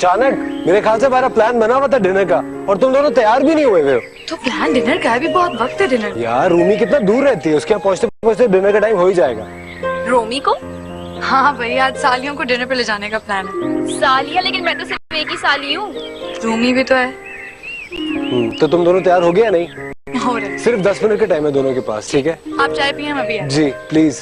अचानक? मेरे ख्याल से हमारा प्लान बना हुआ था डिनर का और तुम दोनों तैयार भी नहीं हुए हो। तो प्लान डिनर का है, भी बहुत वक्त है डिनर। यार रूमी कितना दूर रहती है, उसके यहाँ पहुँचते पहुँचते डिनर का टाइम हो ही जाएगा। रोमी को? हाँ भाई, आज सालियों को डिनर पे ले जाने का प्लान है। सालिया? लेकिन मैं तो सिर्फ एक ही साली हूँ। रूमी भी तो है। तो तुम दोनों तैयार हो गया? नहीं हो रहे। सिर्फ 10 मिनट का टाइम है दोनों के पास, ठीक है? आप चाय पिए, हम अभी आए। जी प्लीज।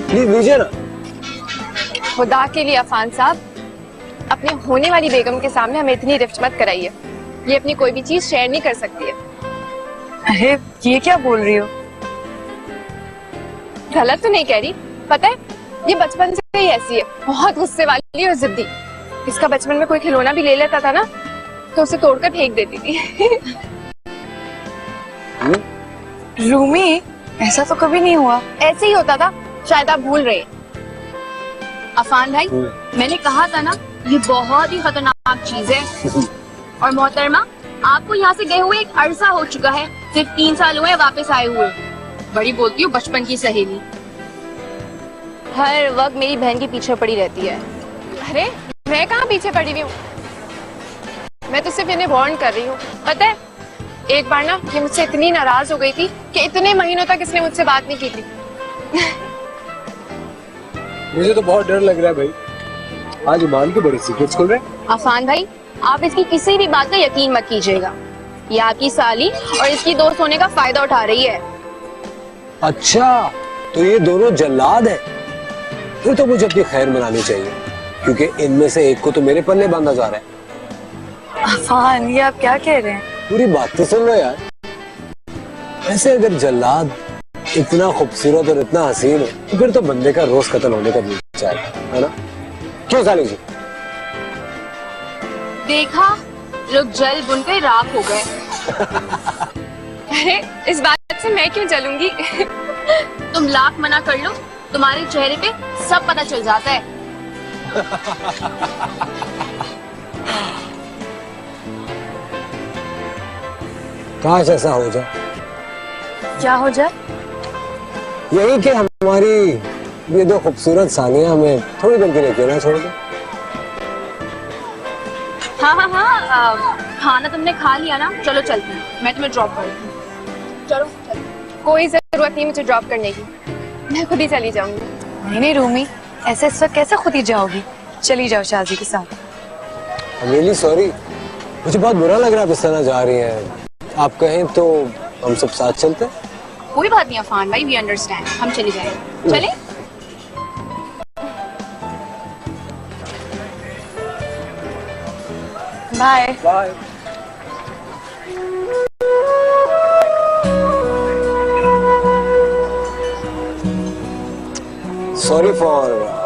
प्लीज लीजिए ना। खुदा के लिए अफान साहब, अपने होने वाली बेगम के सामने हमें इतनी रिफ्ट मत कराइए। ये अपनी कोई भी चीज शेयर नहीं कर सकती है। अरे ये क्या बोल रही हो? गलत तो नहीं कह रही। पता है, ये बचपन से ही ऐसी है, बहुत गुस्से वाली और जिद्दी। इसका बचपन में कोई खिलौना भी ले लेता था ना, तो उसे तोड़कर फेंक देती थी। रूमी, ऐसा तो कभी नहीं हुआ। ऐसे ही होता था, शायद आप भूल रहे। अफान भाई, मैंने कहा था ना, ये बहुत ही खतरनाक चीज है। और मोहतरमा, आपको यहाँ से गए हुए एक अरसा हो चुका है, सिर्फ 3 साल हुए वापस आए हुए। बड़ी बोलती हूँ बचपन की सहेली, हर वक्त मेरी बहन के पीछे पड़ी रहती है। अरे मैं कहाँ पीछे पड़ी हुई हूँ, मैं तो सिर्फ इन्हें वार्न कर रही हूँ। पता है, एक बार ना ये मुझसे इतनी नाराज हो गई थी कि इतने महीनों तक इसने मुझसे बात नहीं की थी। मुझे तो बहुत डर लग रहा है भाई, आज ईमान के बड़े सीक्रेट्स खुल रहे हैं। अफान भाई, आप इसकी किसी भी बात का यकीन मत कीजिएगा। ये आपकी साली और इसकी दोस्त होने का फायदा उठा रही है। अच्छा, तो ये दोनों जल्लाद है? फिर तो मुझे अपनी खैर मनानी चाहिए, क्योंकि इनमें से एक को तो मेरे पल्ले बांधा जा रहा है। अफान, ये आप क्या कह रहे हैं? पूरी बात तो सुन लो यार। ऐसे अगर जल्लाद इतना खूबसूरत और इतना हसीन है, तो फिर तो बंदे का रोज कत्ल होने का दिल चाहेगा, है ना? क्यों साली जी? देखा, लोग जल बुन के राख हो गए। अरे इस बात से मैं क्यों जलूंगी? तुम लाख मना कर लो, तुम्हारे चेहरे पे सब पता चल जाता है। काश ऐसा हो जाए। क्या हो जाए? यही कि हमारी ये दो खूबसूरत सालियां हमें थोड़ी देर के लिए क्यों ना छोड़ दे। हाँ, खाना तुमने खा लिया ना? चलो चलते हैं, मैं तुम्हें ड्रॉप कर दूँ। चलो। कोई जरूरत नहीं मुझे ड्रॉप करने की, मैं खुद ही चली जाऊंगी। नहीं रूमी, ऐसे इस वक्त कैसे खुद ही जाओगी? चली जाओ शाजी के साथ। रियली सॉरी, मुझे बहुत बुरा लग रहा है आप इस तरह जा रही हैं। आप कहें तो हम सब साथ चलते हैं। कोई बात नहीं अफान भाई, वी अंडरस्टैंड, हम चले जाएंगे। चले? Bye bye. सॉरी फॉर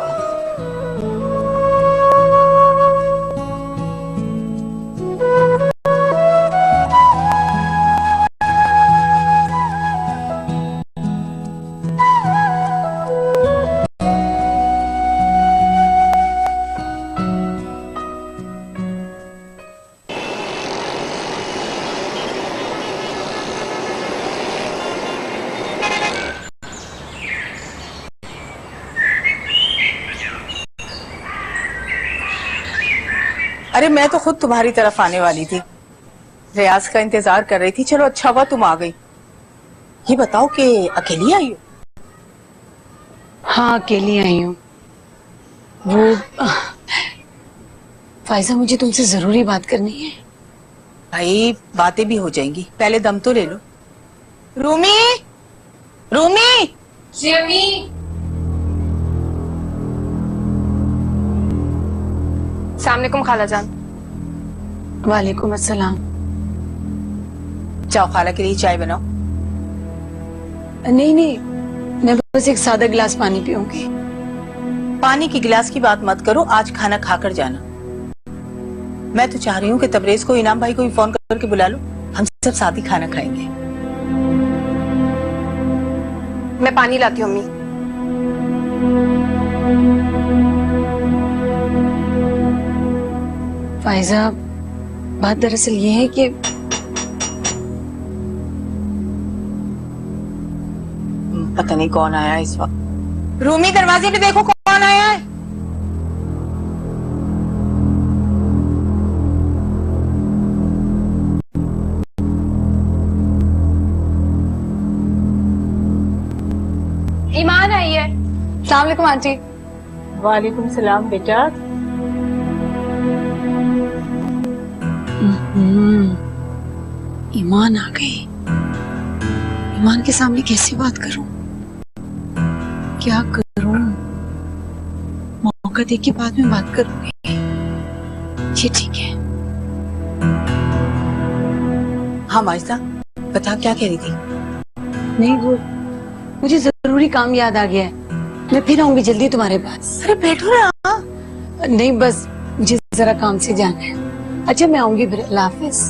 अरे मैं तो खुद तुम्हारी तरफ आने वाली थी, रियाज का इंतजार कर रही थी। चलो अच्छा हुआ तुम आ गई। ये बताओ कि अकेली आई हो? हाँ अकेली आई हूँ। वो फायजा, मुझे तुमसे जरूरी बात करनी है। भाई बातें भी हो जाएंगी, पहले दम तो ले लो। रूमी, रूमी, अस्सलामुअलैकुम खाला जान। वालेकुम अस्सलाम। जाओ खाला के लिए चाय बनाओ। नहीं नहीं, मैं बस एक सादा गिलास पानी पीऊंगी। पानी की गिलास की बात मत करो, आज खाना खाकर जाना। मैं तो चाह रही हूँ कि तबरेज को, इनाम भाई को भी फोन करके बुला लो, हम सब साथ ही खाना खाएंगे। मैं पानी लाती हूँ अम्मी। फायजा, बात दरअसल ये है कि पता नहीं कौन आया इस वक्त। रूमी, दरवाजे पे देखो कौन आया है। ईमान आई है। अस्सलाम वालेकुम आंटी। वालेकुम सलाम बेटा। ईमान आ गई। ईमान के सामने कैसे बात करूं, क्या करूं? मौका देख के बाद में बात करूंगी। ये ठीक है। हाँ माजिदा, बता क्या कह रही थी? नहीं, वो मुझे जरूरी काम याद आ गया है। मैं फिर आऊंगी जल्दी तुम्हारे पास। अरे बैठो ना। नहीं, बस मुझे जरा काम से जाना है। अच्छा, मैं आऊंगी फिर। अल्लाह हाफिज।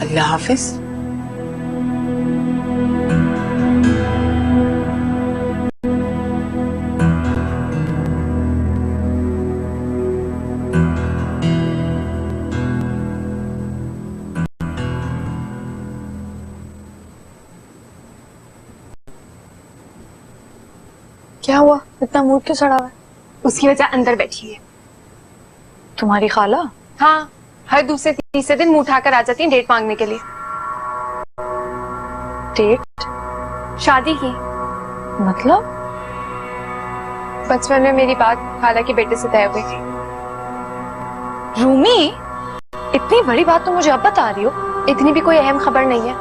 अल्लाह हाफिज। क्या हुआ, इतना मूड क्यों सड़ा हुआ है? उसकी वजह अंदर बैठी है। तुम्हारी खाला? हाँ, हर दूसरे तीसरे दिन मुंह उठाकर आ जाती है डेट मांगने के लिए। डेट? शादी की। मतलब? बचपन में मेरी बात खाला के बेटे से तय हुई थी। रूमी, इतनी बड़ी बात तो मुझे अब बता रही हो। इतनी भी कोई अहम खबर नहीं है।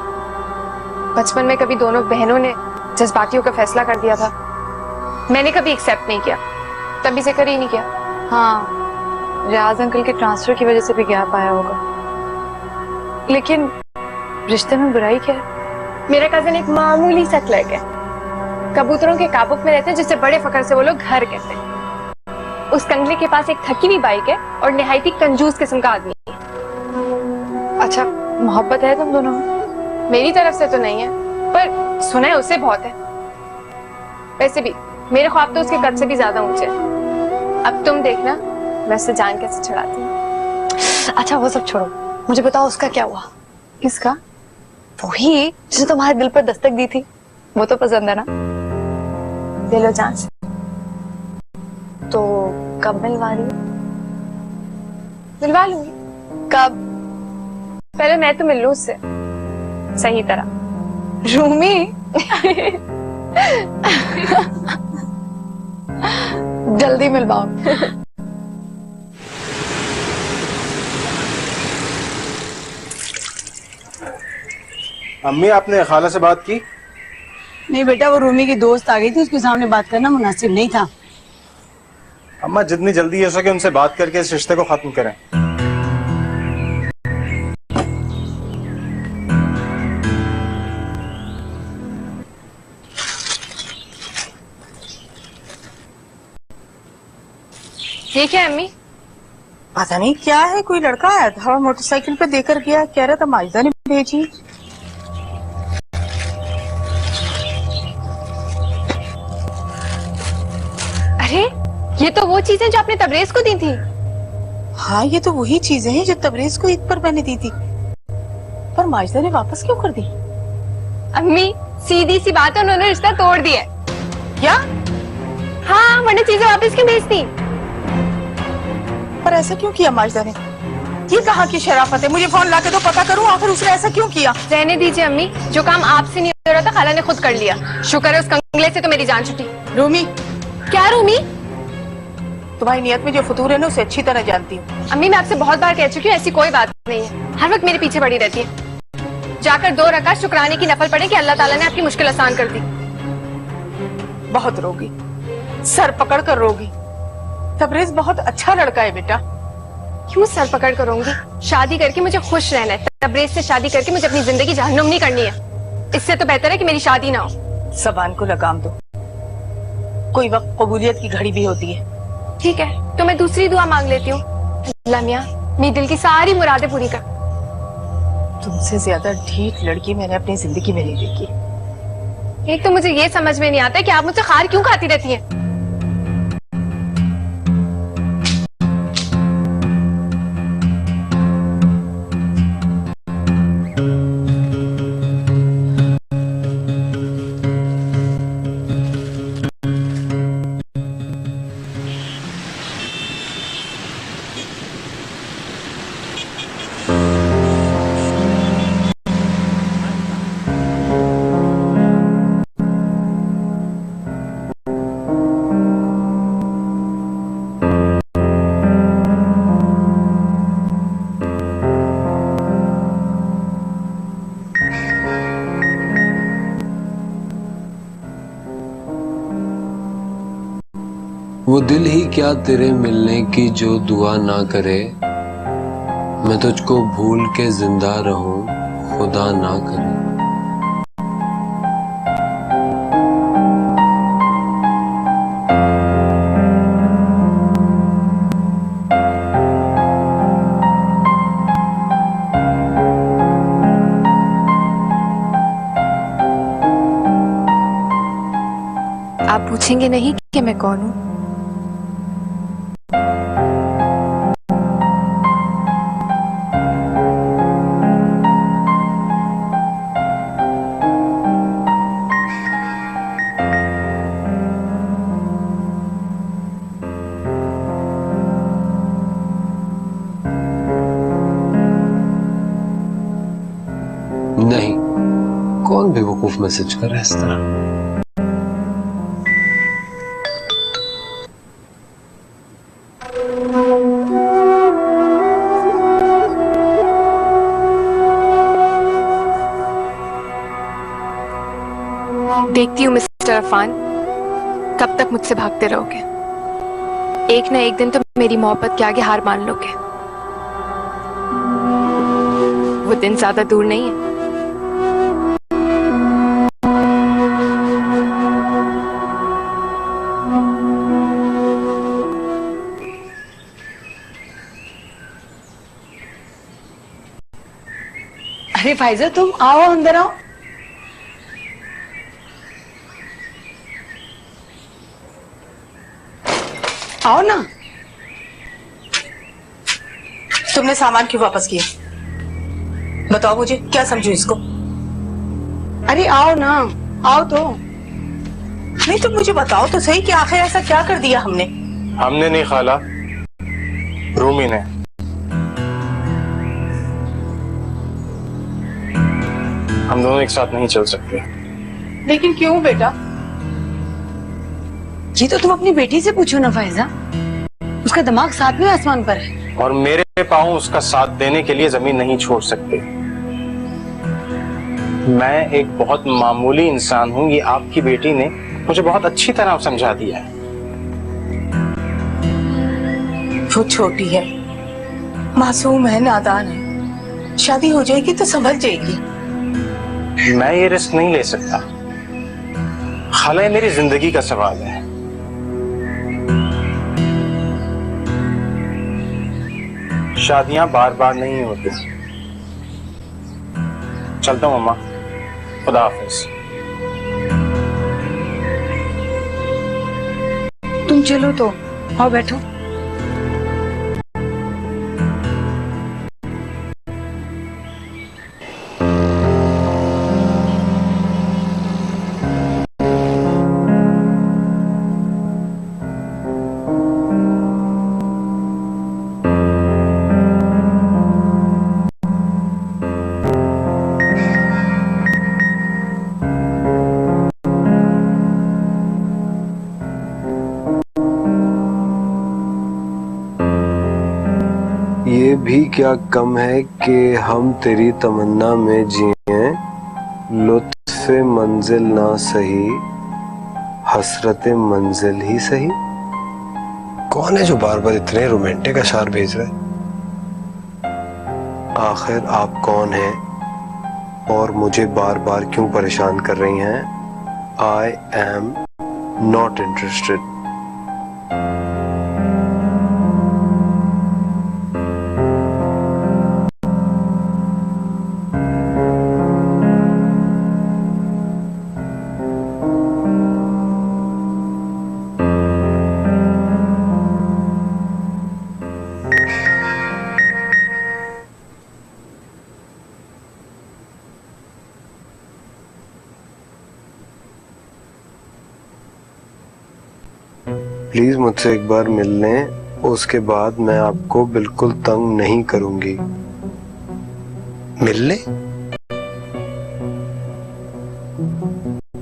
बचपन में कभी दोनों बहनों ने जज्बातियों का फैसला कर दिया था। मैंने कभी एक्सेप्ट नहीं किया, तभी जिक्र ही नहीं किया। हाँ, रियाज अंकल के ट्रांसफर की वजह से भी गैप आया होगा। लेकिन रिश्ते में बुराई क्या है? मेरा कजन एक मामूली सा क्लर्क है, कबूतरों के काबू में रहते हैं, जिससे बड़े फकर से वो लोग घर कहते हैं। उस कंगले के पास एक थकी हुई बाइक है और निहायती कंजूस किस्म का आदमी है। अच्छा, मोहब्बत है तुम दोनों में? मेरी तरफ से तो नहीं है, पर सुना है उससे बहुत है। वैसे भी मेरे ख्वाब तो उसके कद से भी ज्यादा ऊंचे हैं। अब तुम देखना मैं उससे जान कैसे छुड़ाती हूँ। अच्छा, वो सब छोड़ो, मुझे बताओ उसका क्या हुआ? किसका? वही जिसने तुम्हारे दिल पर दस्तक दी थी। वो तो पसंद है ना? दिलो जान से। तो कब मिलवा रही हो? मिलवा लूंगी। कब? पहले मैं तो मिल लूं उससे सही तरह। रूमी, जल्दी मिलवाओ। अम्मी, आपने खाला से बात की? नहीं बेटा, वो रूमी की दोस्त आ गई थी, उसके सामने बात करना मुनासिब नहीं था। अम्मा, जितनी जल्दी हो सके उनसे बात करके इस रिश्ते को खत्म करें। ये क्या है अम्मी? पता नहीं क्या है, कोई लड़का आया था मोटरसाइकिल पे देकर गया, कह रहा था माजिदा ने भेजी। अरे ये तो वो चीजें जो आपने तबरेज को दी थी। हाँ, ये तो वही चीजें हैं जो तबरेज को ईद पर मैंने दी थी, पर माजिदा ने वापस क्यों कर दी? अम्मी, सीधी सी बात है, उन्होंने रिश्ता तोड़ दिया। क्या? हाँ, वरना चीजें वापस क्यों भेजती? पर ऐसा क्यों किया माजिदा ने? ये कहाँ की शराफत है? मुझे फोन लाके तो पता करूं आखिर उसने ऐसा क्यों किया। रहने दीजिए अम्मी, जो काम आपसे नहीं हो रहा था खाला ने खुद कर लिया। शुक्र है उस कंगले से तो मेरी जान छुटी। रूमी, क्या रूमी? तुम्हारी नियत में जो फतूर है ना, उसे अच्छी तरह जानती हूँ। अम्मी, मैं आपसे बहुत बार कह चुकी हूँ ऐसी कोई बात नहीं है। हर वक्त मेरे पीछे पड़ी रहती है। जाकर 2 रकात शुक्राने की नफल पढ़े कि अल्लाह ताला ने आपकी मुश्किल आसान कर दी। बहुत रोगी, सर पकड़ कर रोगी। तबरेज बहुत अच्छा लड़का है बेटा। क्यों सर पकड़ कर रोंगी? शादी करके मुझे खुश रहना है। तबरेज से शादी करके मुझे अपनी जिंदगी जहन्नुम नहीं करनी है। इससे तो बेहतर है कि मेरी शादी ना हो। ज़बान को लगाम दो, कोई वक्त कबूलियत की घड़ी भी होती है। ठीक है, तो मैं दूसरी दुआ मांग लेती हूँ। अल्लाह मियां मेरी दिल की सारी मुरादें पूरी कर। तुमसे ज्यादा ढीठ लड़की मैंने अपनी जिंदगी में नहीं देखी। एक तो मुझे ये समझ में नहीं आता है कि आप मुझसे खार क्यों खाती रहती हैं। वो दिल ही क्या तेरे मिलने की जो दुआ ना करे, मैं तुझको भूल के जिंदा रहूं खुदा ना करे। आप पूछेंगे नहीं कि मैं कौन हूं? नहीं, कौन बेवकूफ मैसेज कर रहा है इस तरह? देखती हूँ मिस्टर अफान, कब तक मुझसे भागते रहोगे? एक ना एक दिन तो मेरी मोहब्बत के आगे हार मान लोगे। वो दिन ज्यादा दूर नहीं है। अरे फाइजा, तुम आओ, अंदर आओ। आओ ना। तुमने सामान क्यों वापस किया? बताओ मुझे, क्या समझू इसको? अरे आओ ना, आओ तो। नहीं तो मुझे बताओ तो सही कि आखिर ऐसा क्या कर दिया हमने? हमने नहीं खाला, रूमी ने। हम दोनों एक साथ नहीं चल सकते। लेकिन क्यों बेटा? ये तो तुम अपनी बेटी से पूछो ना फायजा, उसका दिमाग सातवें आसमान पर है। और मेरे पाँव उसका साथ देने के लिए जमीन नहीं छोड़ सकते। मैं एक बहुत मामूली इंसान हूं, ये आपकी बेटी ने मुझे बहुत अच्छी तरह समझा दिया है। वो छोटी है, मासूम है, नादान है। शादी हो जाएगी तो संभल जाएगी। मैं ये रिस्क नहीं ले सकता खाला, ये मेरी जिंदगी का सवाल है। शादियां बार बार नहीं होती। चलता हूं अम्मा, खुदा हाफिज। तुम चलो तो, आओ बैठो। ये भी क्या कम है कि हम तेरी तमन्ना में जिए, लुत्फ़े मंजिल ना सही, हसरत मंजिल ही सही। कौन है जो बार बार इतने रोमांटिक अशार भेज रहा है? आखिर आप कौन हैं और मुझे बार बार क्यों परेशान कर रही हैं? I am not interested. Please मुझसे एक बार मिल लें, उसके बाद मैं आपको बिल्कुल तंग नहीं करूंगी। मिल लें?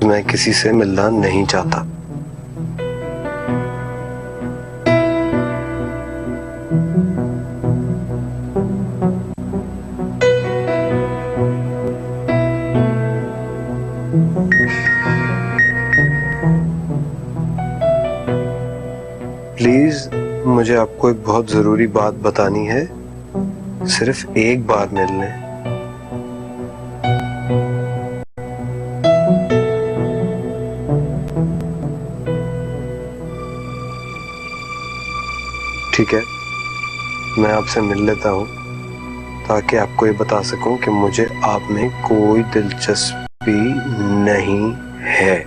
मैं किसी से मिलना नहीं चाहता। प्लीज मुझे आपको एक बहुत जरूरी बात बतानी है, सिर्फ एक बार मिल लें। ठीक है, मैं आपसे मिल लेता हूँ ताकि आपको ये बता सकूं कि मुझे आप में कोई दिलचस्पी नहीं है।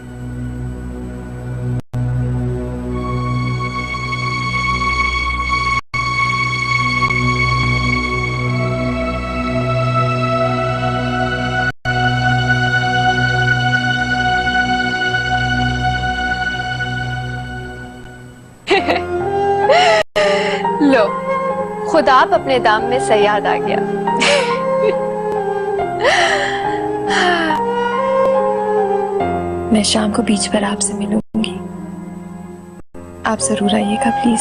लो, खुद आप अपने दाम में सयाद आ गया। मैं शाम को बीच पर आपसे मिलूंगी, आप जरूर आइएगा प्लीज।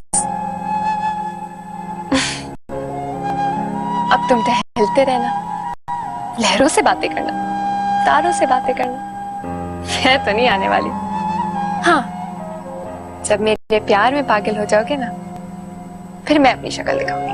अब तुम टहलते रहना, लहरों से बातें करना, तारों से बातें करना। मैं तो नहीं आने वाली। हाँ, जब मेरे प्यार में पागल हो जाओगे ना, फिर मैं अपनी शक्ल दिखाऊंगी।